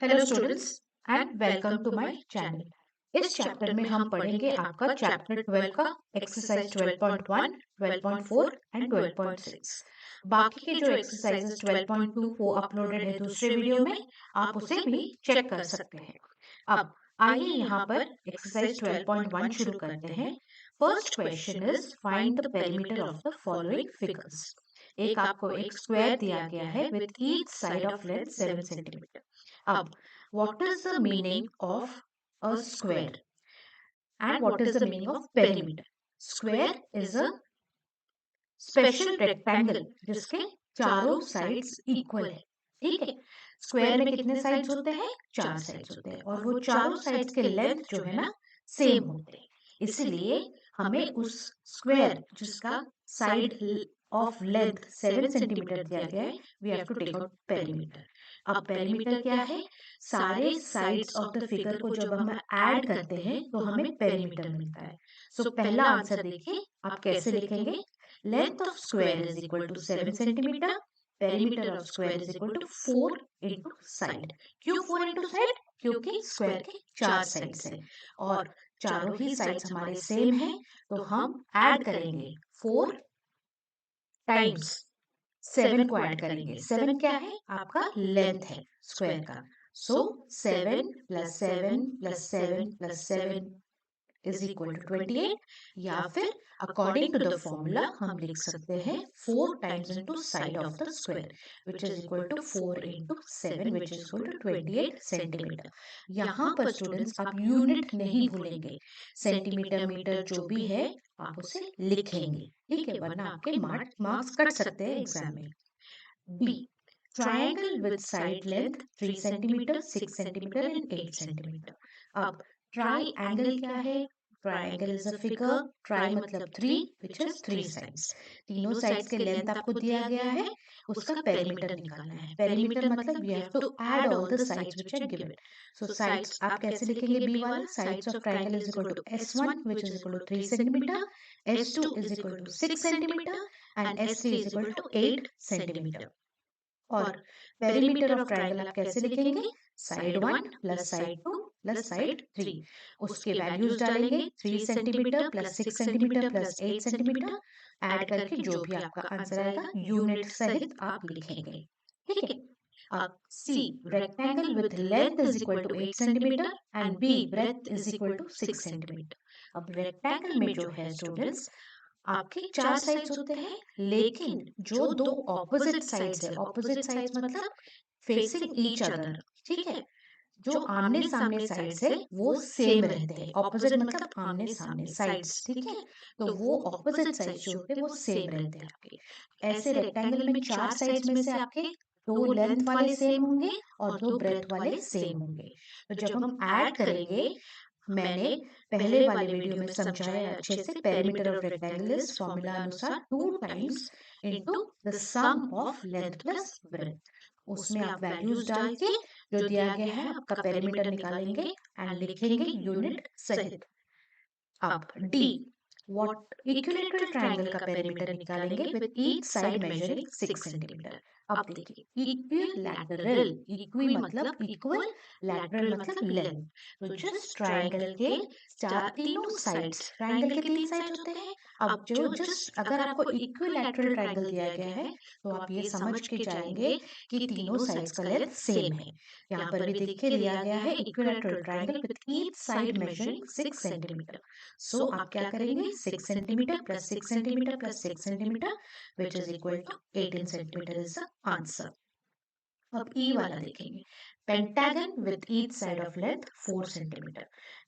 Hello students and welcome to my channel. इस chapter में हम पढ़ेंगे आपका चैप्टर 12 का एक्सरसाइज 12.1, 12.4 एंड 12.6। बाकी के जो एक्सरसाइजेस 12.2 वो अपलोडेड है दूसरे वीडियो में, आप उसे भी चेक कर सकते हैं। अब आइए यहाँ पर एक्सरसाइज 12.1 शुरू करते हैं। First question is find the perimeter of the following figures. एक आपको एक स्क्वायर दिया गया है with each side of length 7 centimetre. अब what is the meaning of a square and what is the meaning of perimeter? Square is a special rectangle जिसके चारों sides equal है। ठीक है, स्क्वायर में कितने साइड्स होते हैं? चार साइड्स होते हैं और वो चारों साइड्स के लेंथ जो है ना सेम होते हैं। इसलिए हमें उस स्क्वायर जिसका साइड ऑफ लेंथ 7 सेंटीमीटर दिया गया है, we have to take out perimeter. अब पेरीमीटर क्या है? सारे साइड्स ऑफ द फिगर को जब हम ऐड करते हैं तो हमें पेरीमीटर मिलता है। सो पहला आंसर देखिए, आप कैसे लिखेंगे? Length of square is equal to 7 centimetre, perimeter of square is equal to 4 into side. क्यों 4 इंटू साइड? क्योंकि स्क्वायर के चार साइड्स हैं और चारों ही साइड्स हमारे सेम हैं, तो हम ऐड करेंगे 4 टाइम्स 7 को ऐड करेंगे। 7 क्या है? आपका लेंथ है स्क्वायर का। So 7 plus 7 plus 7 plus 7 is equal to 28, या फिर अकॉर्डिंग टू द फॉर्मूला हम लिख सकते हैं 4 times into side of the square which is equal to 4 into 7 which is equal to 28 centimetre. यहाँ पर स्टूडेंट्स आप यूनिट नहीं भूलेंगे, सेंटीमीटर मीटर जो भी है आप उसे लिखेंगे। ठीक है, वरना आपके मार्क्स कट सकते हैं एग्जाम में। B, triangle with side length 3 centimetre, 6 centimetre and 8 centimetre. अब ट्राई एंगल क्या है? Triangle is a figure, tri मतलब 3 विच इज 3 साइड्स। तीनों साइड्स के लेंथ आपको दिया गया है, उसका पेरीमीटर निकालना है। पेरीमीटर मतलब you have to add all the sides which are given. So sides आप कैसे लिखेंगे? बी वाला sides of triangle is equal to s1 which is equal to 3 centimeter, s2 is equal to 6 centimeter and s3 is equal to 8 centimeter। और perimeter of triangle आप कैसे लिखेंगे? Side 1 plus side 2 plus side 3। उसके values डालेंगे, 3 centimetre plus 6 centimetre plus 8 centimetre, add करके जो भी आपका आंसर आएगा यूनिट सहित आप लिखेंगे। ठीक है, अब C, rectangle with length is equal to 8 centimetre and B, breadth is equal to 6 centimetre. अब रेक्टेंगल में जो है स्टूडेंट्स, आपके चार साइड्स होते हैं, लेकिन जो दो ऑपोजिट साइड्स है, ऑपोजिट साइड्स मतलब फेसिंग ईच अदर। ठीक है, जो आमने सामने साइड्स है वो सेम रहते हैं। ऑपोजिट मतलब आमने सामने साइड्स। ठीक है, तो वो ऑपोजिट साइड्स जो होते हैं वो सेम रहते हैं आपके। ऐसे रेक्टेंगल में चार साइड्स में से आपके दो लेंथ वाले सेम होंगे और दो ब्रेथ वाले सेम होंगे। तो जब हम ऐड करेंगे, मैंने पहले वाले वीडियो में समझाया अच्छे से, perimeter of rectangle is formula अनुसार 2 times into the sum of length plus breadth. उसमें आप वैल्यूज डाल के जो दिया गया है आपका पेरीमीटर निकालेंगे एंड लिखेंगे यूनिट सहित। अब डी, व्हाट इक्विलैटरल ट्रायंगल का पेरीमीटर निकालेंगे with each side measuring 6 centimetre. अब देखिए, इक्विलैटरल, इक्वी मतलब इक्वल, लैटरल मतलब लेंथ। तो जिस ट्रायंगल के चार तीनों साइड्स, ट्रायंगल के तीन साइड्स होते हैं। अब जो जस्ट अगर आपको इक्विलैटरल ट्रायंगल दिया गया है तो आप ये समझ के जाएंगे कि तीनों साइड्स का लेंथ सेम है। यहाँ पर भी देखिए दिया गया है equilateral triangle with each side measuring 6 centimetre. So आप क्या करेंगे? 6 centimetre plus 6 centimetre plus 6 centimetre which is equal to 18 centimetre is the answer. अब ई वाला देखेंगे, pentagon with each side of length 4 centimetre.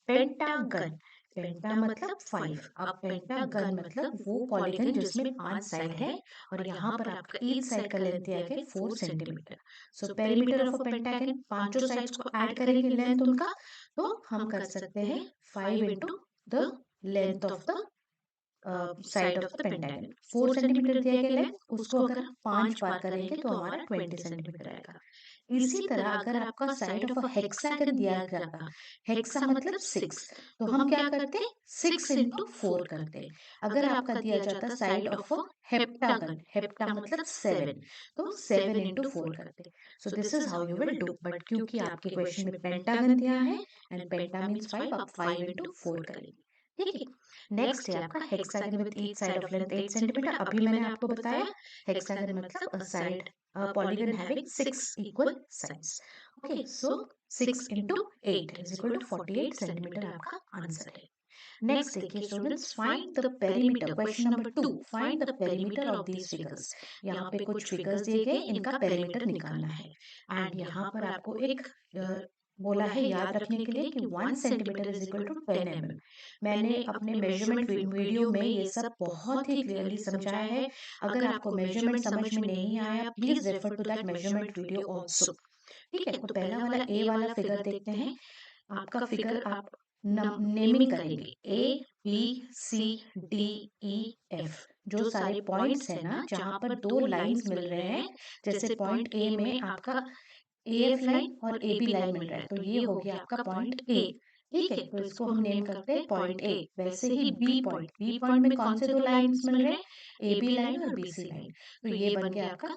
Pentagon, penta मतलब 5। अब pentagon मतलब वो पॉलीगन जिसमें 5 साइड है और यहाँ पर आपका ईच साइड का लेंथ दिया गया है 4 centimetre. So perimeter of a pentagon, पांचों साइड्स को ऐड करेंगे लेंथ उनका, तो हम कर सकते हैं 5 into the length of the side of the pentagon. 4 centimetre दिया गया लेंथ, उसको अगर हम 5 बार करेंगे तो हमारा 20 सेंटीमीटर आएगा। इसी तरह अगर आपका साइड ऑफ अ हेक्सागन दिया जाता, हेक्सा मतलब 6, तो हम क्या करते, 6 इंटू 4 करते। अगर आपका दिया जाता side of a heptagon, hepta मतलब 7, तो 7 इंटू 4 करते। So this is how you will do, but क्योंकि आपके क्वेश्चन में पेंटागन दिया है एंड पेंटा मीन्स 5, आप 5 इंटू 4 करेंगे। ठीक है, नेक्स्ट है आपका hexagon with each side of length 8 centimetre. अभी मैंने आपको बताया हेक्सागन मतलब अ side, a polygon having 6 equal sides. Okay, so 6 into 8 is equal to 48 centimeter आपका आंसर है। नेक्स्ट देखिए students, find the perimeter, question number 2, find the perimeter of these figures. यहाँ पे कुछ फिगर्स दिए गए, इनका पेरीमीटर निकालना है। एंड यहाँ पर आपको एक बोला है याद रखने के लिए कि 1 centimetre is equal to 10 mm। मैंने अपने मेजरमेंट वीडियो में ये सब बहुत ही क्लियरली समझाया है। अगर आपको मेजरमेंट समझ में नहीं आया, please refer to that measurement video also. ठीक है, तो पहला वाला ए वाला फिगर देखते हैं। आपका फिगर आप नेमिंग करेंगे, A B C D E F, जो सारे पॉइंट्स है ना, जहां पर दो लाइंस मिल रहे हैं, जैसे पॉइंट ए में आपका ए एफ लाइन और ए बी लाइन मिल रहा है, तो ये हो गया आपका पॉइंट ए। ठीक है, तो इसको हम नेम करते हैं पॉइंट ए। वैसे ही बी पॉइंट, बी पॉइंट में कौन से दो लाइंस मिल रहे हैं, ए बी लाइन और बी सी लाइन, तो ये बन गया आपका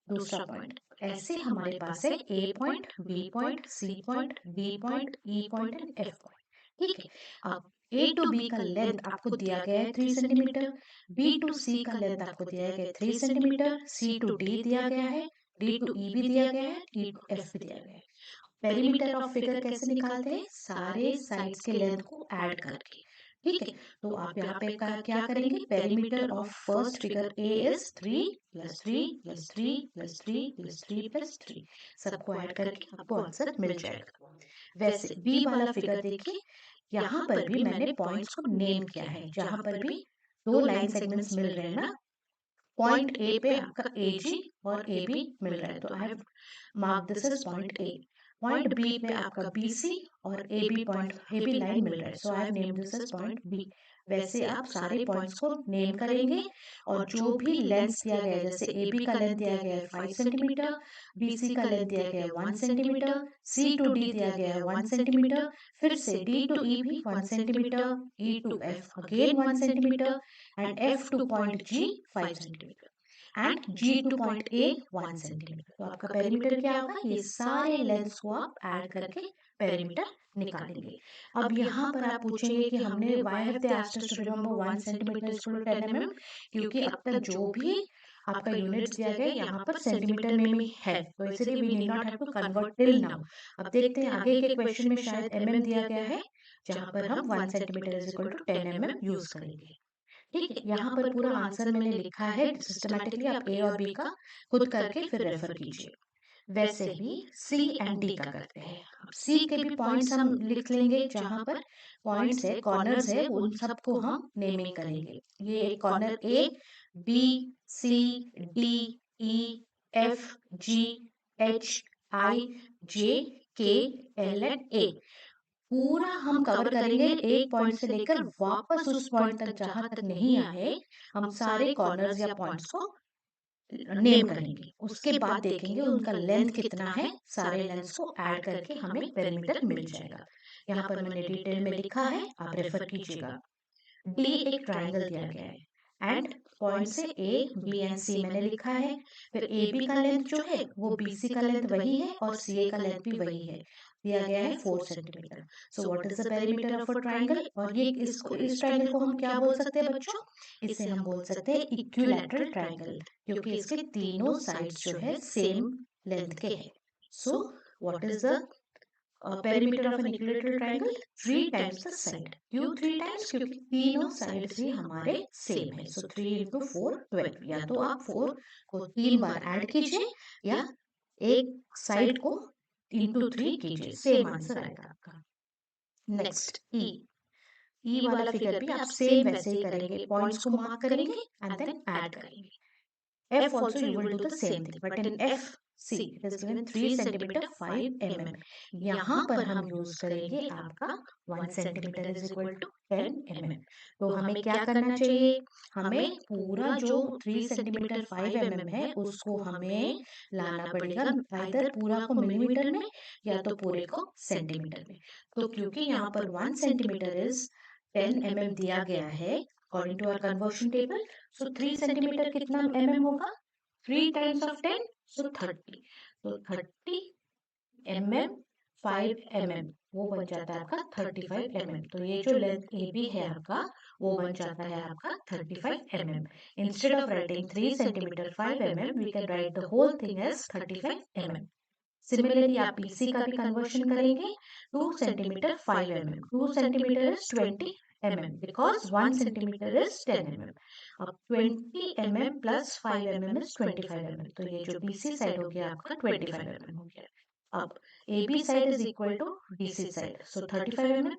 दूसरा पॉइंट। ऐसे हमारे पास है A point, B point, C point, D point, E point and F point. ठीक है, अब ए टू बी का लेंथ आपको दिया गया है 3 सेंटीमीटर, बी टू सी का लेंथ आपको दिया गया है 3 सेंटीमीटर, सी टू डी दिया गया है, डी टू ई भी दिया गया है, डी टू एफ भी दिया गया है। पेरीमीटर ऑफ फिगर कैसे निकालते हैं, सारे साइड्स के लेंथ को ऐड करके। ठीक है, तो आप यहाँ पे क्या करेंगे, perimeter of first figure A is 3 plus 3 plus 3 plus 3 plus 3 plus 3, सबको ऐड करके आपको आंसर मिल जाएगा। वैसे बी वाला फिगर देखिए, यहाँ पर भी मैंने पॉइंट्स को नेम किया है, जहां पर भी दो लाइन सेगमेंट्स मिल रहे हैं ना, पॉइंट ए पे आपका ए जी और ए बी मिल रहा है, तो I have mark this as point A. Point B पे आपका बी सी और A B point, A B line मिल रहा है, so I have named this as point B. वैसे आप सारे पॉइंट्स को नेम करेंगे और जो भी लेंथ दिया गया है, जैसे ए बी का लेंथ दिया गया है 5 सेंटीमीटर, बी सी का लेंथ दिया गया है 1 सेंटीमीटर, सी टू डी दिया गया है 1 सेंटीमीटर, फिर से डी टू ई भी 1 centimetre, E to F again 1 centimetre and F to point G 5 centimetre and G to point A 1 centimetre. तो आपका पेरीमीटर क्या होगा, ये सारे लेंथ्स को आप ऐड करके पेरीमीटर निकालेंगे। अब यहाँ पर आप पूछेंगे कि हमने why have they asked us to remember 1 centimetre is equal to 10 mm, क्योंकि अब तक जो भी आपका यूनिट्स दिया गया यहाँ पर सेंटीमीटर में ही है, तो इसलिए we need not have to convert till now. अब देखते हैं आगे के क्वेश्चन में शायद mm दिया गया है, जहाँ पर हम 1 centimetre is equal to 10 mm use करेंगे। ठीक है, यहाँ पर पूरा आंसर मैंने लिखा है सिस्टमैटिकली, आप ए और बी का खुद करके फिर रेफर कीजिए। वैसे ही सी एंड डी का करते हैं। अब सी के भी पॉइंट्स हम लिख लेंगे, जहां पर पॉइंट्स है, कॉर्नर्स है, उन सबको हम नेमिंग करेंगे। ये एक corner A, B C D E F G H I J K L and ए, पूरा हम कवर करेंगे एक पॉइंट से लेकर वापस उस पॉइंट तक जहां तक नहीं आए, हम सारे कॉर्नर्स या पॉइंट्स को नेम करेंगे। उसके बाद देखेंगे उनका लेंथ कितना है, सारे लेंथ्स को ऐड करके हमें पेरीमीटर मिल जाएगा। यहाँ पर मैंने डिटेल में लिखा है, आप रेफर कीजिएगा। डी एक ट्राइंगल दिया गया है एंड पॉइंट से ए बी एंड सी मैंने लिखा है, फिर ए बी का लेंथ जो है वो बी सी का लेंथ वही है और सी ए का लेंथ भी वही है, दिया गया है 4 centimetre. So what is the perimeter of a triangle, और ये इसको, इस ट्राइंगल को हम क्या बोल सकते हैं बच्चों, इसे हम बोल सकते हैं इक्विलैटरल ट्राइंगल, क्योंकि इसके तीनों साइड्स जो है सेम लेंथ के हैं। सो what is the perimeter of an equilateral triangle, 3 times the side। क्यों 3 times, क्योंकि तीनों साइड्स ही हमारे सेम है। सो 3 इंटू 4 12, या तो आप 4 को 3 बार ऐड कीजिए या एक साइड को इंटू 3 कीजिए, सेम आंसर आएगा आपका। नेक्स्ट ई वाला फिगर भी आप सेम वैसे ही करेंगे, पॉइंट्स को मार्क करेंगे एंड देन ऐड करेंगे। F also you will do the same thing, but in F C it is given 3 centimetre 5 mm। यहाँ पर हम यूज करेंगे आपका 1 centimetre is equal to 10 mm। तो हमें क्या करना चाहिए, हमें पूरा जो 3 सेंटीमीटर 5 mm है उसको हमें लाना पड़ेगा, इधर पूरा को मिलीमीटर में या तो पूरे को सेंटीमीटर में। तो क्योंकि यहाँ पर 1 सेंटीमीटर इज 10 mm दिया गया है according to our conversion table, so 3 centimetre कितना mm होगा, 3 टाइम्स ऑफ 10 सो 30। तो 30 mm 5 mm वो बन जाता है आपका 35 mm। तो ये जो लेंथ ए बी है आपका वो बन जाता है आपका 35 mm। Instead of writing 3 centimetre 5 mm we can write the whole thing as 35 mm। Similarly आप बीसी का भी कन्वर्शन करेंगे 2 centimetre 5 mm, 2 centimetre is 20 mm because 1 centimeter is 10 mm। अब 20 mm plus 5 mm is 25 mm। तो ये जो BC side हो गया आपका 25 mm हो गया। अब AB side is equal to DC side, so 35 mm,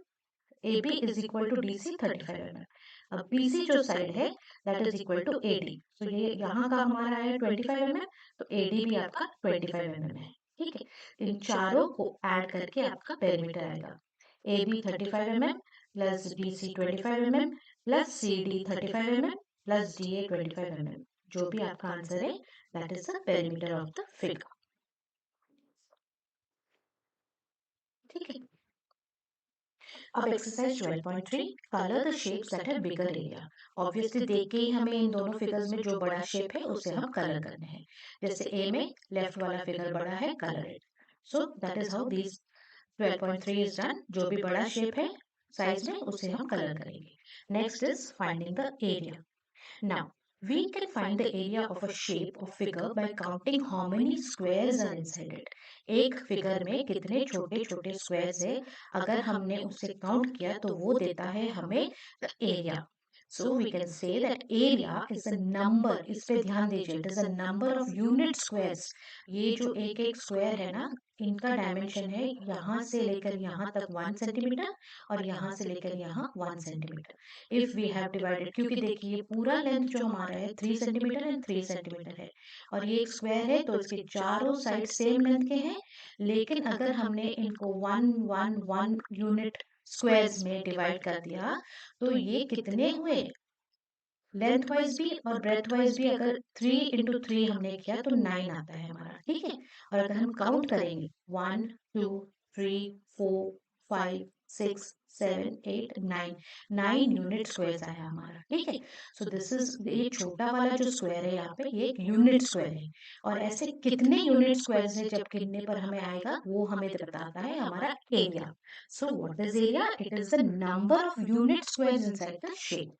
AB is equal to DC 35 mm। अब BC जो साइड है that is equal to AD, so ये यहाँ का हमारा है 25 mm, तो AD भी आपका 25 mm है। ठीक है, इन चारों को ऐड करके आपका पेरीमीटर आएगा AB 35 mm plus BC 25 mm plus CD 35 mm plus DA 25 mm। जो भी आपका आंसर है that is the perimeter of the figure. ठीक है, अब exercise 12.3 colour the shapes that have bigger area. Obviously देख के ही हमें इन दोनों फिगर्स में जो बड़ा शेप है उसे हम कलर करने हैं। जैसे ए में लेफ्ट वाला फिगर बड़ा है, colour it. So that is how this 12.3 is done. जो भी बड़ा शेप है साइज में उसे हम कलर करेंगे। Next is finding the area. Now, we can find the area of a shape or figure by counting how many squares are inside it। एक figure में कितने छोटे छोटे स्क्वायर्स है, अगर हमने उसे काउंट किया तो वो देता है हमें the area. So we can say that area is a number, इस पे ध्यान दीजिए, it is a number of unit squares. ये जो एक एक स्क्वायर है ना, इनका डायमेंशन है यहाँ से लेकर यहाँ तक 1 सेंटीमीटर और यहाँ से लेकर यहाँ 1 centimetre. If we have divided, क्योंकि देखिए पूरा लेंथ जो हमारा है 3 सेंटीमीटर एंड 3 सेंटीमीटर है और ये एक स्क्वायर है तो इसके चारों साइड सेम लेंथ के हैं। लेकिन अगर हमने इनको 1 यूनिट स्क्वायर्स में डिवाइड कर दिया तो ये कितने हुए, लेंथ वाइज भी और ब्रेथ वाइज भी, अगर 3 इंटू 3 हमने किया तो 9 आता है हमारा। ठीक है, और अगर हम काउंट करेंगे 1 2 3 4 5 6 7 8 9, 9 यूनिट स्क्वायर्स आया हमारा। ठीक है, सो दिस इज, ये छोटा वाला जो स्क्वायर है यहाँ पे ये एक यूनिट स्क्वायर है। और ऐसे कितने यूनिट स्क्वायर्स है जब गिनने पर हमें आएगा वो हमें बताता है हमारा area. So what is area, it is the number of unit squares inside the shape.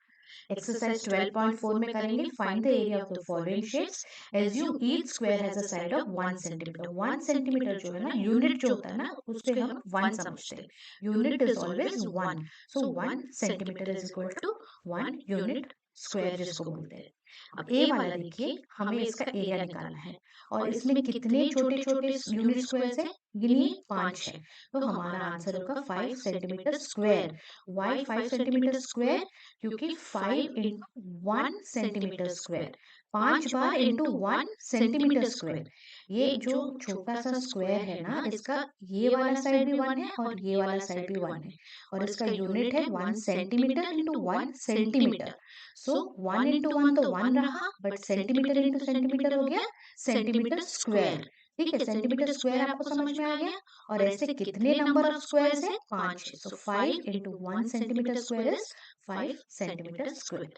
Exercise 12.4 में करेंगे find the area of the following shapes. Assume each square has a side of 1 centimetre. 1 centimetre जो है ना, unit जो होता है ना उसे हम 1 समझते हैं। Unit is always 1, so 1 centimetre is equal to 1 unit square जिसको बोलते हैं। अब ए वाला देखिए, हमें इसका एरिया निकालना है और इसमें कितने छोटे छोटे यूनिट स्क्वायर्स है, गिनिए 5 है। तो हमारा आंसर होगा 5 centimetre square. Why 5 centimetre square, क्योंकि 5 इंटू 1 सेंटीमीटर स्क्वायर, 5 बार इंटू 1 सेंटीमीटर स्क्वायर। ये जो छोटा सा स्क्वायर है ना, इसका ये वाला साइड भी 1 है और ये वाला साइड भी 1 है और इसका यूनिट है 1 सेंटीमीटर इंटू 1 सेंटीमीटर। सो 1 इंटू 1 तो 1 रहा, बट सेंटीमीटर इंटू सेंटीमीटर हो गया सेंटीमीटर स्क्वायर। ठीक है, सेंटीमीटर स्क्वायर आपको समझ में आ गया। और ऐसे कितने नंबर ऑफ स्क्वायर्स है, 5 है। सो 5 into 1 centimetre square is 5 centimetre square.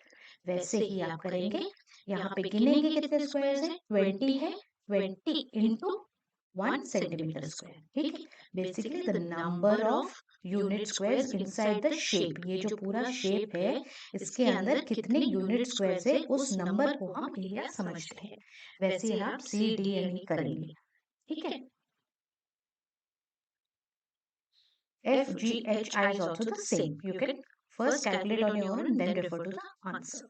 वैसे ही आप करेंगे, यहाँ पे गिनेंगे कितने स्क्वायर्स है, 20 है, 20 इंटू 1 सेंटीमीटर स्क्वायर। ठीक है, basically the number of unit squares inside the shape. ये जो पूरा शेप है इसके अंदर कितने यूनिट स्क्वायर्स है उस नंबर को हम एरिया समझते हैं। वैसे आप सी डी एंड ई करेंगे। ठीक है, F, G, H, I is also the same. You can first calculate on your own and then refer to the answer.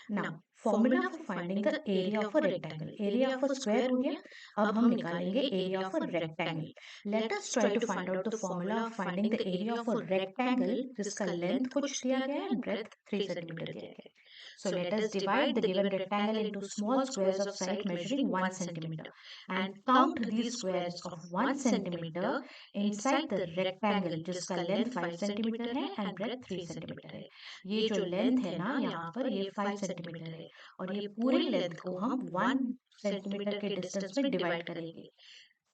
Now, formula for finding the area of a rectangle. Area of a square हो गया, अब हम निकालेंगे area of a rectangle. Let us try to find out the formula of finding the area of a rectangle जिसका length कुछ दिया गया है and breadth 3 सेंटीमीटर दिया गया है. So let us divide the given rectangle into small squares of side measuring 1 centimeter and count these squares of 1 centimeter inside the rectangle जिसका length 5 centimetre है एंड ब्रेथ 3 सेंटीमीटर है। ये जो लेंथ है ना यहाँ पर ये 5 सेंटीमीटर है और ये पूरी लेंथ को हम 1 सेंटीमीटर के डिस्टेंस में डिवाइड करेंगे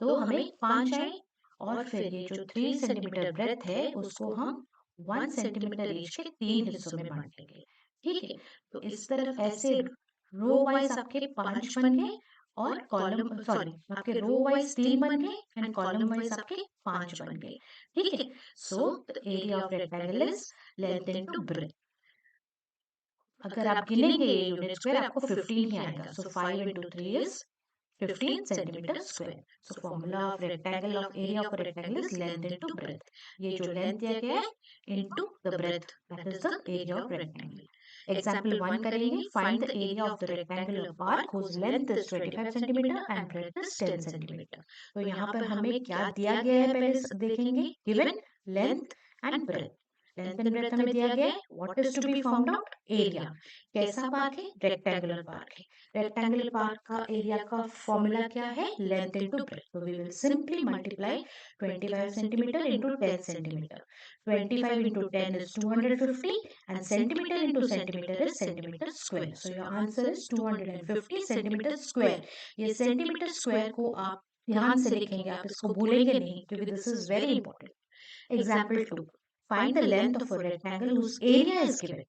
तो हमें 5 आए और फिर ये जो 3 सेंटीमीटर ब्रेथ है उसको हम 1 सेंटीमीटर ईच के 3 हिस्सों में बांटेंगे। ठीक है, तो इस तरफ ऐसे रो वाइज आपके 5 बन गए और कॉलम सॉरी आपके रो वाइज 3 बन गए एंड कॉलम वाइज आपके 5 बन गए। ठीक है, so the area of rectangle is length into breath. अगर आप गिनेंगे ये यूनिट स्क्वायर आपको 15 ही आएगा। सो 5 into 3 is 15 centimeter square. So formula of rectangle of area of a rectangle is length into breadth. ये जो length दिया गया है into the breadth, that is the area of rectangle. Example 1 करेंगे, find the area of the rectangular park whose length is 25 centimeter and breadth is 10 centimeter. तो यहाँ पर हमें क्या दिया गया है पहले देखेंगे, given length and breadth. Length and breadth हमें दिया गया है। What is to be found out, area. कैसा पार्क है, रेक्टेंगुलर पार्क है। रेक्टेंगुलर पार्क का एरिया का फॉर्मूला क्या है, लेंथ इनटू ब्रेथ। तो we will simply multiply 25 centimetre into 10 centimetre. 25 into 10 is 250 and centimeter into centimeter is centimeter square. So your answer is 250 centimeter square. ये centimetre square को आप ध्यान से लिखेंगे, आप इसको भूलेंगे नहीं क्योंकि this is very important. Example 2, find the length of a rectangle whose area is given.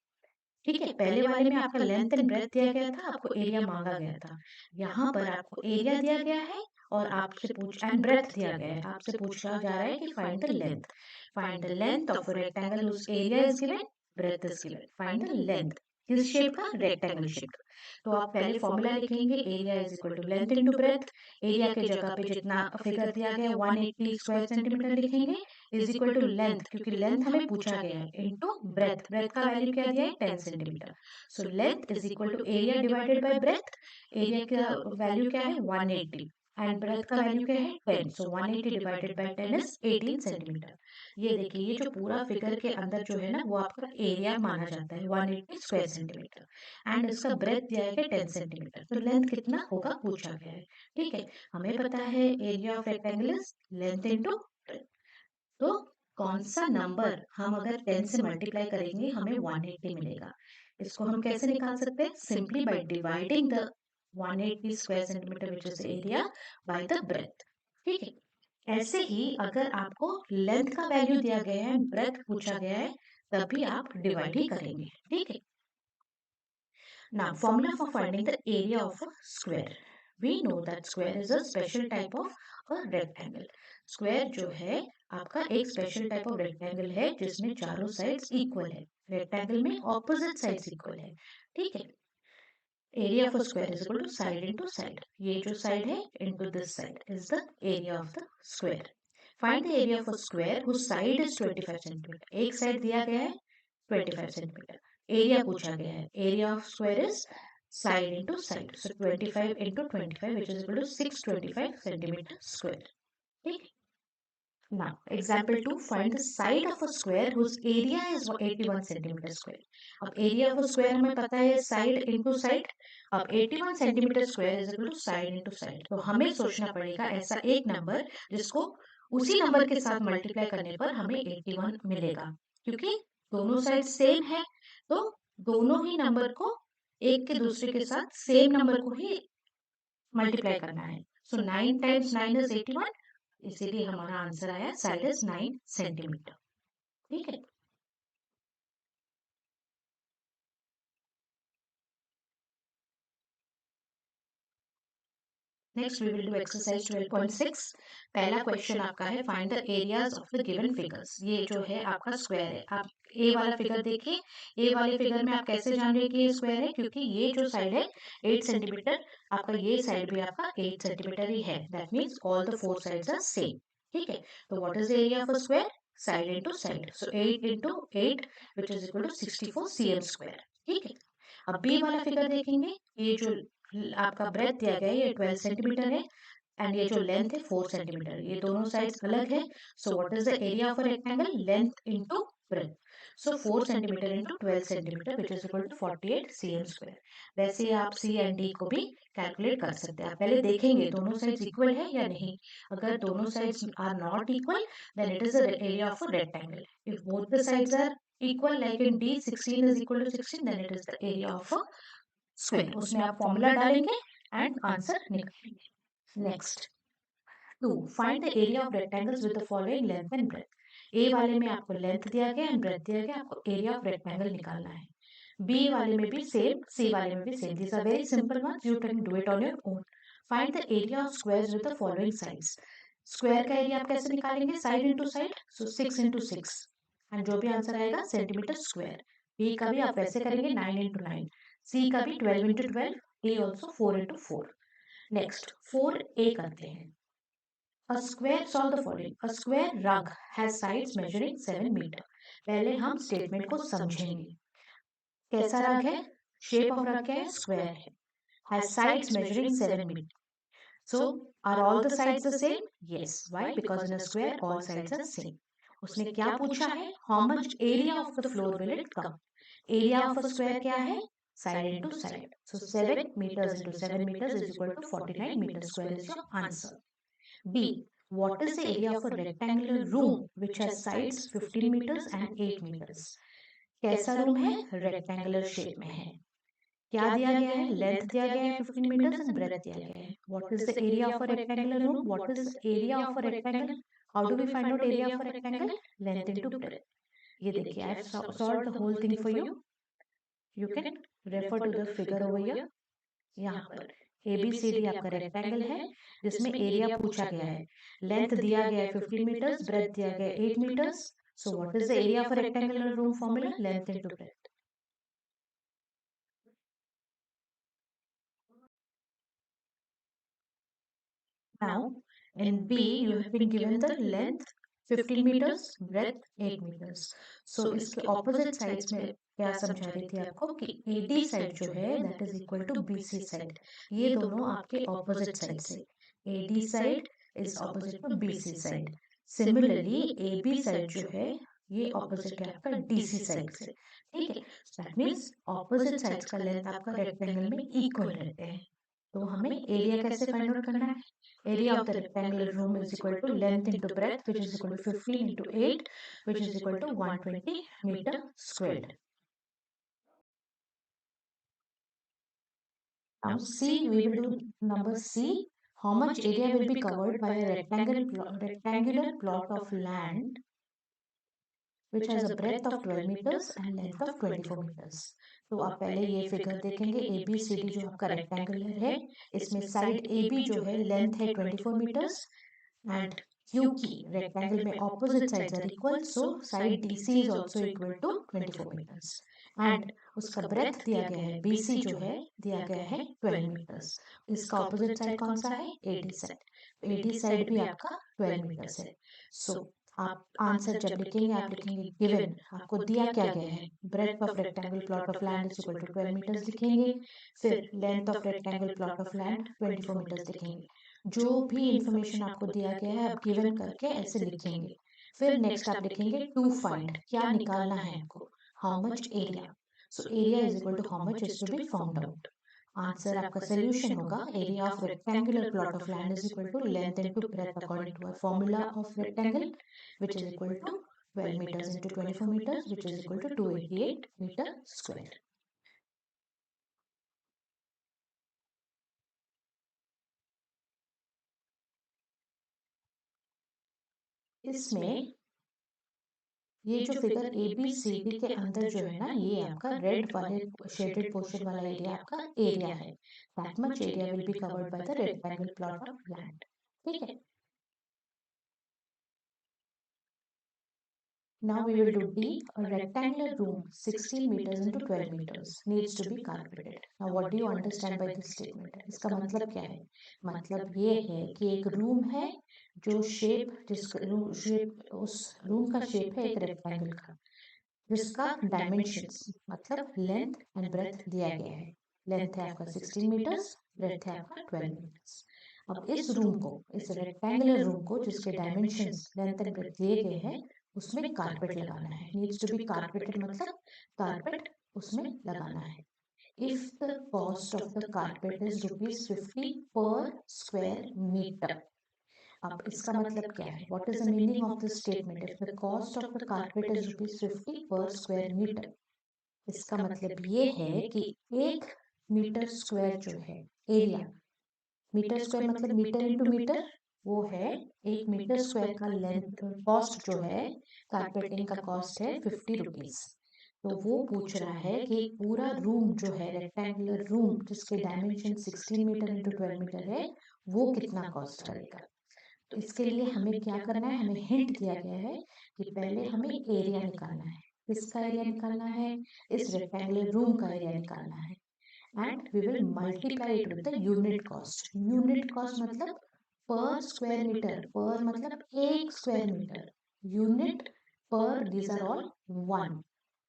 ठीक है, पहले वाले में आपका लेंथ एंड ब्रेथ दिया गया था, आपको एरिया मांगा गया था। यहाँ पर आपको एरिया दिया गया है और आपसे पूछ एंड ब्रेथ दिया गया है, आपसे पूछा जा रहा है कि find the length. Find the length of a rectangle whose area is given, breadth is given. Find the length, किस शेप का, रेक्टेंगल शेप का। तो आप पहले फॉर्मूला लिखेंगे, area is equal to length into breadth. Area के जगह पे जितना फिगर दिया गया 180 स्क्वायर सेंटीमीटर लिखेंगे इज इक्वल टू लेंथ, क्योंकि लेंथ हमें पूछा गया है, इनटू ब्रेथ। ब्रेथ का वैल्यू क्या दिया है, 10 centimetre. So length is equal to area divided by breadth. Area का वैल्यू क्या है, 180 एंड ब्रेथ का वैल्यू क्या है, 10। सो 180 डिवाइडेड बाय 10 इज 18 सेंटीमीटर। ये देखिए, ये जो पूरा फिगर के अंदर जो है ना वो आपका एरिया माना जाता है 180 स्क्वायर सेंटीमीटर एंड इसका ब्रेथ दिया है 10 सेंटीमीटर। तो लेंथ कितना होगा पूछा गया है। ठीक है, हमें पता है area of rectangle is length into breadth. तो कौन सा नंबर हम अगर 10 से मल्टीप्लाई करेंगे हमें 180 मिलेगा। इसको हम कैसे निकाल सकते हैं, simply by dividing the 180 square centimetre which is area by the breadth. ठीक है, ऐसे ही अगर आपको लेंथ का वैल्यू दिया गया है, ब्रेथ पूछा गया है, तब भी आप डिवाइड ही करेंगे। ठीक है, now formula for finding the area of a square. We know that square is a special type of a rectangle. Square जो है आपका एक स्पेशल टाइप ऑफ रेक्टेंगल है जिसमें चारों साइड्स इक्वल है। रेक्टेंगल में ऑपोजिट साइड्स इक्वल है। ठीक है, area of a square is equal to side into side. ये जो साइड है into this side is the area of the square. Find the area of a square whose side is 25 centimetre. एक side दिया गया है 25 centimetre, area पूछा गया है, area of square is side into side. So 25 into 25 which is equal to 625 centimetre square. ठीक है, now example 2, find the side of a square whose area is 81 centimeter square. अब area of a square हमें पता है side into side। अब 81 centimeter square is equal to side into side। तो हमें सोचना पड़ेगा ऐसा एक नंबर जिसको उसी नंबर के साथ मल्टीप्लाई करने पर हमें 81 मिलेगा, क्योंकि दोनों साइड सेम है तो दोनों ही नंबर को एक के दूसरे के साथ सेम नंबर को ही मल्टीप्लाई करना है। सो 9 टाइम्स 9 इज 81, इसीलिए हमारा आंसर आया साइड इज 9 सेंटीमीटर। ठीक है, next we will do exercise 12.6। पहला क्वेश्चन आपका है, find the areas of the given figures. ये जो है आपका स्क्वायर है। आप ए वाला फिगर देखिए, ए वाले फिगर में आप कैसे जान रहे हैं कि ये स्क्वायर है, क्योंकि ये जो साइड है 8 सेंटीमीटर, आपका ये साइड भी आपका 8 सेंटीमीटर ही है। That means all the four sides are same. ठीक है, तो what is the area of a square, side into side. So 8 into 8 which is equal to 64 cm square। ठीक है, अब बी वाला फिगर देखेंगे, ये जो आपका ब्रेथ दिया गया है ये 12 सेंटीमीटर है एंड ये जो लेंथ है 4 सेंटीमीटर। ये दोनों साइड्स अलग है। So what is the area of a rectangle, length into breadth. So 4 centimetre into 12 centimetre which is equal to 48 cm square. वैसे ही आप सी एंड डी को भी कैलकुलेट कर सकते हैं। आप पहले देखेंगे दोनों साइड्स इक्वल है या नहीं। अगर दोनों sides are not equal then it is the area of a rectangle. If both the sides are equal like in D 16 is equal to 16 then it is the area of a square। उसमें आप formula डालेंगे and answer निकालेंगे। Next 2 find the area of rectangles with the following length and breadth. A वाले में आपको length दिया गया and breadth दिया गया, आपको एरिया ऑफ रेक्टेंगल निकालना है। बी वाले में भी सेम, सी वाले में भी same. These are very simple ones, you can do it on your own. Find the area of squares with the following sides. Square का एरिया आप कैसे निकालेंगे, side into side, so 6 into 6 and जो भी answer आएगा centimetre square. B का भी आप वैसे करेंगे 9 इंटू 9, सी का भी 12 इंटू 12, ए ऑल्सो 4 इंटू 4। नेक्स्ट 4a करते हैं। A square, solve the following. A square rug has sides measuring 7 meter. पहले हम स्टेटमेंट को समझेंगे। कैसा रग है, शेप ऑफ रग क्या है, स्क्वायर है, has sides measuring 7 meter. So are all the sides the same? Yes. Why? Because in a square all sides are same. उसने क्या पूछा है, how much area of the floor will it come? Area of a square क्या है, side into side. So 7 meters into 7 meters is equal to 49 meters square is your answer. B. What is the area of a rectangular room which has sides 15 meters and 8 meters? कैसा room है, rectangular shape में है। क्या दिया गया है, length दिया गया है 15 meters एंड ब्रेथ दिया गया है। What is the area of a rectangular room, what is the area of a rectangle, how do we find out area of a rectangle, length into breadth. ये देखिए I have solved the whole thing for you, you can refer to the figure over here. यहाँ पर ABCD आपका rectangle है जिसमें area पूछा गया है, लेंथ दिया गया है 15 मीटर्स, ब्रेथ दिया गया है 8 metres. So what is the area of a rectangular room formula, length into breadth. Now in B you have been given the length 15 meters, breadth 8 meters. So इसके opposite sides में क्या समझा रही थी आपको कि AD साइड जो है that is equal to BC side. ये दोनों आपके opposite साइड से, AD side is opposite to BC side. Similarly AB side जो है ये opposite है आपका DC साइड से, ठीक है। That means opposite sides का लेंथ आपका रेक्टेंगल में इक्वल रहते हैं। तो हमें एरिया कैसे फाइंड आउट करना है, area of the rectangular room is equal to length into breadth which is equal to 15 into 8 which is equal to 120 meter squared. Now C, we will do number C. How much area will be covered by a rectangular plot of land which has a breadth of 12 meters and length of 24 meters. तो आप पहले ये figure देखेंगे, ABCD जो आपका rectangular है इसमें side AB जो है लेंथ है 24 meters and क्योंकि रेक्टेंगल में opposite sides are equal so side DC is also equal to 24 meters and उसका ब्रेथ दिया गया है BC जो है दिया गया है 12 meters। इसका ऑपोजिट साइड कौन सा है, AD साइड। AD साइड भी आपका 12 meters है। सो आप आंसर जब लिखेंगे आप लिखेंगे गिवन, आपको दिया क्या गया है, breadth of rectangle plot of land is equal to 12 meters लिखेंगे, फिर length of rectangle plot of land 24 meters लिखेंगे। जो भी इंफॉर्मेशन आपको दिया गया है आप गिवन करके ऐसे लिखेंगे। फिर नेक्स्ट आप लिखेंगे टू फाइंड, क्या निकालना है आपको, how much area. So area is equal to how much is to be found out. Answer आपका सोल्यूशन होगा area of rectangular plot of land is equal to length into breadth according to our formula of rectangle which is equal to 12 meters into 24 meters which is equal to 288 meter square. इसमें ये जो figure ABCD के अंदर जो है ना ये आपका रेड वाले शेडेड पोर्शन वाला एरिया आपका एरिया है। That much area will be covered by the rectangle plot of land, ठीक है। Now we will do D. A rectangular room 16 meters into 12 meters needs to be carpeted. Now what do you understand by this statement? इसका मतलब क्या है, मतलब ये है कि एक रूम है जो शेप उस रूम का शेप है एक रेक्टेंगल का जिसका डायमेंशंस मतलब लेंथ एंड ब्रेथ दिया गया है। लेंथ है आपका 16 meters, ब्रेथ है आपका 12 meters। अब इस रूम को, इस रेक्टेंगुलर रूम को जिसके डायमेंशंस लेंथ एंड ब्रेथ दिए गए हैं उसमें कारपेट लगाना है, नीड्स टू बी कारपेटेड मतलब कारपेट उसमें लगाना है। If the cost of the carpet is rupees 50 per square meter. अब इसका मतलब क्या है? What is the meaning of this statement? If the cost of the carpet is rupees 50 per square meter. इसका मतलब ये है कि 1 मीटर स्क्वायर जो है एरिया, मीटर स्क्वायर मतलब मीटर इंटू मीटर, वो है 1 मीटर स्क्वायर का लेंथ कॉस्ट जो है, कारपेटिंग का कॉस्ट है 50 रुपीज। तो वो पूछ रहा है कि पूरा रूम जो है रेक्टेंगुलर रूम जिसके डायमेंशन 16 मीटर इंटू 12 मीटर है, वो कितना कॉस्ट करेगा। तो इसके लिए हमें क्या करना है, हमें हिंट दिया गया है कि पहले हमें एरिया निकालना है। किसका एरिया निकालना है? इस रेक्टेंगुलर रूम का एरिया निकालना है। And we will multiply it with the unit cost. Unit cost मतलब पर स्क्वायर मीटर, पर मतलब 1 square metre, unit per these are all 1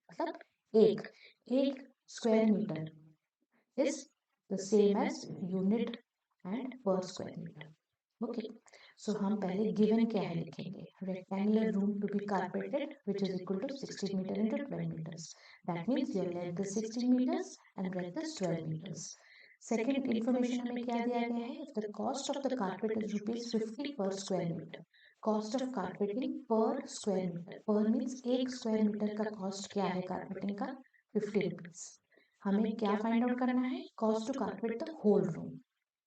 मतलब 1 square metre is the same as unit and per square metre. Okay, so हम पहले given क्या है लिखेंगे, rectangular room to be carpeted which is equal to 16 metre into 12 meters. That means your length is 16 meters and breadth is 12 meters. Second information हमें क्या दिया गया है, if the cost of the carpet is rupees 50 per square metre. Cost of carpeting per square metre, per means 1 square metre का cost क्या है carpeting का, 50 rupees. हमें क्या फाइंड आउट करना है, cost to carpet the whole room.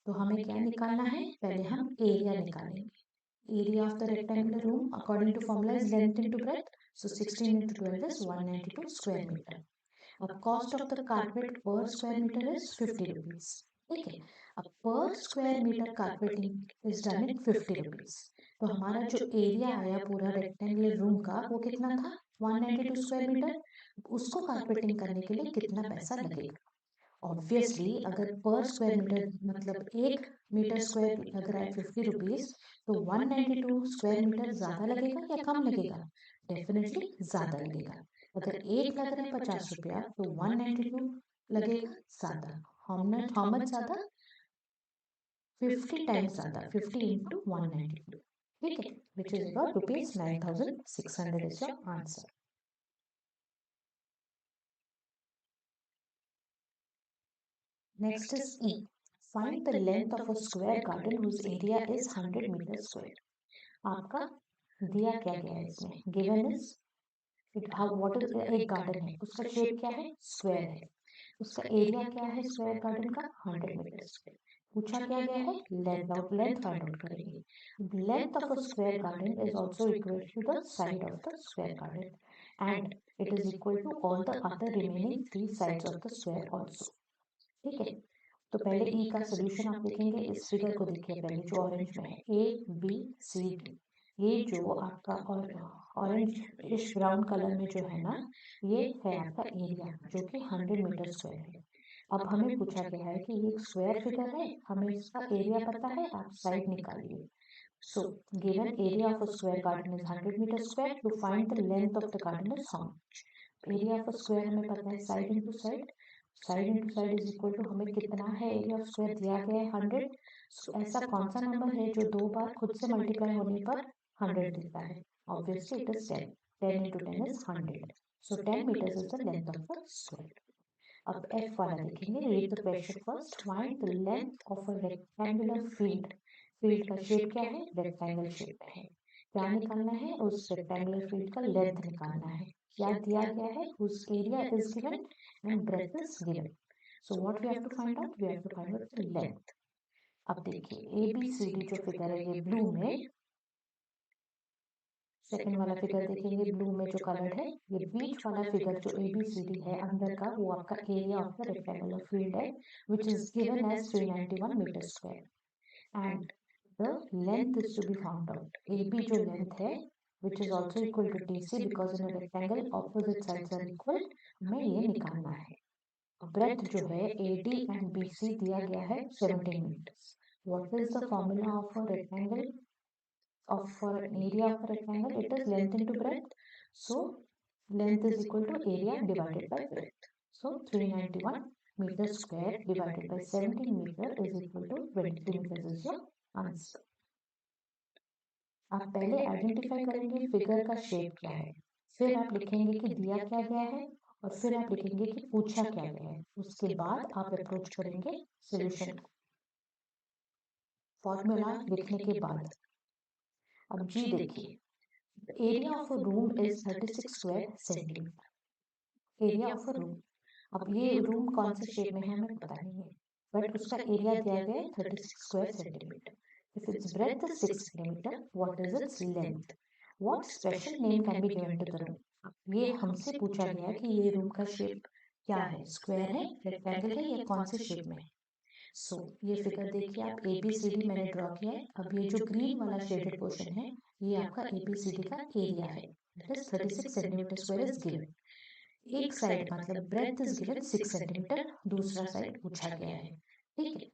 तो हमें क्या निकालना है, पहले हम एरिया निकालेंगे। Area of the rectangular room according to formula is length into breadth, so 16 into 12 is 192 square metre. अब cost of the carpet per square metre is 50 rupees. ठीक है, अब per square metre carpeting is done in 50 rupees. तो हमारा जो area आया पूरा rectangular room का वो कितना था, 192 स्क्वायर मीटर। उसको कारपेटिंग करने के लिए कितना पैसा लगेगा। ऑब्वियसली अगर पर स्क्वायर मीटर मतलब 1 मीटर स्क्वायर लग रहा है 50 रुपीज, तो 192 स्क्वायर मीटर ज्यादा लगेगा या कम लगेगा, डेफिनेटली ज्यादा लगेगा। अगर एक लग रहा है 50 रुपया तो 192 लगेगा ज्यादा। हाउ मच ज्यादा, 50 टाइम्स ज्यादा, 50 इंटू 192। ठीक है, which is about rupees 9600 is your answer. Next is E. Find the length of a square garden whose area is 100 meters square. आपका दिया क्या गया है इसमें, गिवन इज व्हाट इज, एक गार्डन है उसका शेप क्या है, स्क्वायर है। उसका एरिया क्या है स्क्वायर गार्डन का, 100 मीटर स्क्वायर। पूछा क्या गया है, लेंथ फाइंड आउट करेंगे। Length of a square garden is also equal to the side of the square garden and it is equal to all the other remaining 3 sides of the square also. ठीक है, तो पहले ई का solution आप देखेंगे, इस figure को देखिए पहले जो ऑरेंज में है, ए बी सी डी। ये जो आपका ऑरेंज इश ब्राउन कलर में जो है ना, ये है आपका एरिया जो कि 100 मीटर स्क्वायर है। अब हमें पूछा गया है कि ये एक स्क्वायर फिगर है, हमें इसका एरिया पता है, आप साइड निकालिए। So given area of a square garden is 100 metre square, to find the length of the garden is how much. Area of a square हमें पता है side into side, side into side is equal to हमें कितना है, area of square दिया गया है 100। सो ऐसा कौन सा नंबर है जो 2 बार खुद से मल्टीप्लाई होने पर 100 देता है, obviously it is 10। 10 into 10 is 100, so 10 meters is the length of the square. अब F वाला देखेंगे, read the question first. Find the length of a rectangular field. Field का शेप क्या है, रेक्टेंगल शेप में है। क्या निकालना है, उस रेक्टेंगुलर फील्ड का लेंथ निकालना है। क्या दिया गया है, उस area is given and breadth is given. So what we have to find out, we have to find out the length. अब देखिए ए बी सी डी जो फिगर है ये ब्लू में, सेकंड वाला फिगर देखेंगे ब्लू में जो कलर है, ये बीच वाला फिगर जो ABCD है अंदर का, वो आपका area of the rectangular field है which is given as 391 metre square and the length is to be found out. AB जो लेंथ है which is also equal to DC because in a rectangle opposite sides are equal, हमें ये निकालना है। Breath जो है AD एंड BC दिया गया है 17 metres. What is the formula of a rectangle, of for an area of a rectangle, it is length into breadth. So length is equal to area divided by breadth. So 391 meters square divided by 17 meter is equal to 23 meters is your answer. आप पहले identify करेंगे figure का shape क्या है, फिर आप लिखेंगे कि दिया क्या गया है, और फिर आप लिखेंगे कि पूछा क्या गया है। उसके बाद आप अप्रोच करेंगे सॉल्यूशन को। फॉर्मूला लिखने के बाद अब जी देखिए, area of a room is 36 square centimetre. Area of a room, अब ये रूम कौन से शेप में है हमें पता नहीं है, बट उसका एरिया दिया गया है 36 square centimetre. If its breadth is 6 centimeter, what is its length? What special name can be given to the room? ये हमसे पूछा गया है कि ये रूम का शेप क्या है, स्क्वायर है, रेक्टेंगल है, या कौन से शेप में है। सो ये फिगर देखिए आप, ए बी सी डी मैंने ड्रॉ किया है। अब ये जो ग्रीन वाला शेडेड पोर्शन है, ये आपका ए बी सी डी का एरिया है, that is 36 centimetre square is given. एक साइड मतलब ब्रेथ इज गिवन 6 सेंटीमीटर, दूसरा साइड पूछा गया है, ठीक है।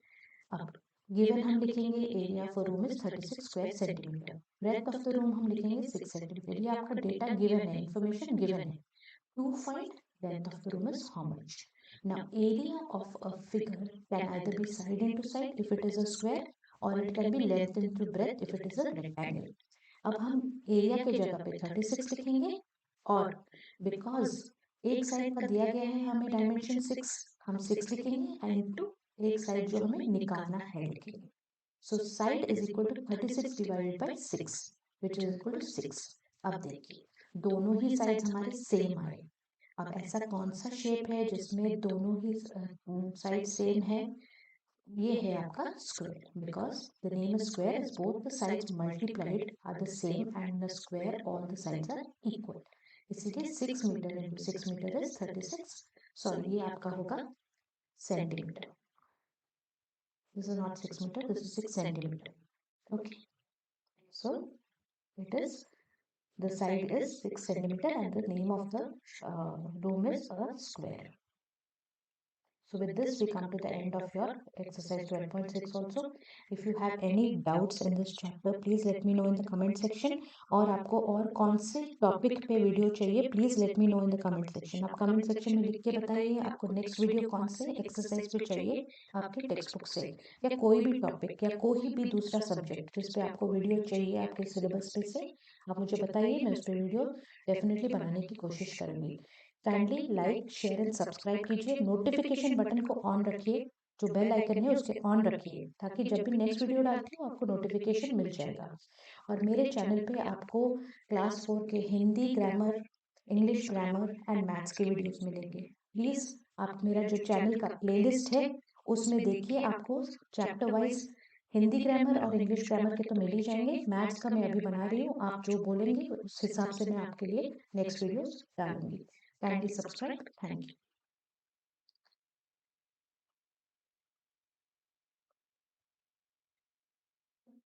अब गिवन हम लिखेंगे area of room is 36 square centimetre, breadth of the room हम लिखेंगे 6 सेंटीमीटर। ये आपका डेटा गिवन है, इंफॉर्मेशन गिवन है। To find length of the room is how much. Now area of a figure can either be side into side if it is a square, और it can be length into breadth if it is a rectangle. अब हम area के जगह पे 36 लिखेंगे, और because एक side का दिया गया है हमें डायमेंशन 6, हम 6 लिखेंगे, एंड टू एक साइड जो हमें निकालना है लिखेंगे। So side is equal to 36 divided by 6 which is equal to 6। अब देखिए दोनों ही साइड्स हमारे सेम आए। अब ऐसा कौन सा शेप है जिसमें दोनों ही साइड सेम है, ये है आपका square, because the name is square is both the sides multiplied are the same and the square all the sides are equal. इसीलिए 6 metre into 6 metre is 36, sorry ये आपका होगा centimetre. This is not 6 meter, this is 6 centimeter. Okay, so it is, the side is 6 centimeter and the name of the room is a square. So with this we come to the end of your exercise 12.6 also. If you have any doubts in this chapter, please let me know in the comment section. और आपको और कौन से topic पे video चाहिए, please let me know in the comment section. आप comment section में लिख के बताइए आपको नेक्स्ट वीडियो कौन से एक्सरसाइज पे चाहिए आपके टेक्स्ट बुक से, या कोई भी टॉपिक या कोई भी दूसरा सब्जेक्ट जिस पे आपको वीडियो चाहिए आपके सिलेबस पे से, आप मुझे बताइए, मैं उस पर वीडियो डेफिनेटली बनाने की कोशिश करूंगी। Kindly like share and subscribe कीजिए, नोटिफिकेशन बटन को ऑन रखिए, जो बेल आइकन है उसके ऑन रखिए, ताकि जब भी नेक्स्ट वीडियो डालती हूँ आपको नोटिफिकेशन मिल जाएगा। और मेरे चैनल पे आपको क्लास 4 के Hindi grammar, English grammar and maths के वीडियोस मिलेंगे। प्लीज आप मेरा जो चैनल का प्लेलिस्ट है उसमें देखिए, आपको चैप्टर वाइज हिंदी ग्रामर और इंग्लिश ग्रामर के तो मिल ही जाएंगे, मैथ्स का मैं अभी बना रही हूँ, आप जो बोलेंगे उस हिसाब से मैं आपके लिए नेक्स्ट वीडियोस डालूंगी। Kindly subscribe. Thank you.